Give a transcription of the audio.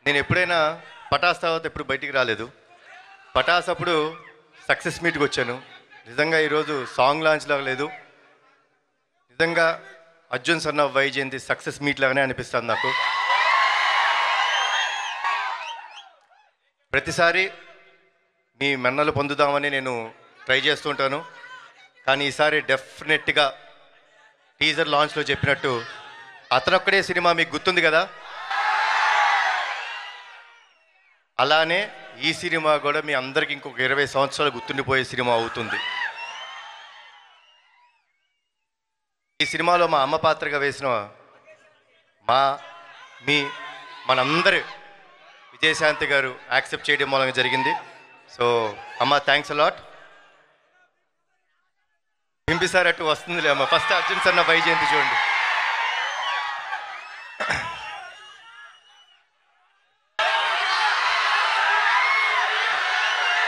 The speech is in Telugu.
నేను ఎప్పుడైనా పటాస్ తర్వాత ఎప్పుడు బయటికి రాలేదు. పటాస్ అప్పుడు సక్సెస్ మీట్కి వచ్చాను. నిజంగా ఈరోజు సాంగ్ లాంచ్ లాగా లేదు, నిజంగా Arjun son of Vyjayanthi success meet లాగానే అనిపిస్తుంది నాకు. ప్రతిసారి మీ మన్నలు పొందుదామని నేను ట్రై చేస్తుంటాను. కానీ ఈసారి డెఫినెట్గా టీజర్ లాంచ్లో చెప్పినట్టు అతనొక్కడే సినిమా మీకు గుర్తుంది కదా, అలానే ఈ సినిమా కూడా మీ అందరికి ఇంకొక 20 సంవత్సరాలు గుర్తుండిపోయే సినిమా అవుతుంది. ఈ సినిమాలో మా అమ్మ పాత్రగా వేసిన మనందరి విజయశాంతి గారు యాక్సెప్ట్ చేయడం మూలంగా జరిగింది. సో అమ్మ థ్యాంక్స్ అలాట్. బింబిసార్ అటు వస్తుందిలే అమ్మ, ఫస్ట్ అర్జున్ సన్న వైజయంతి చూడండి.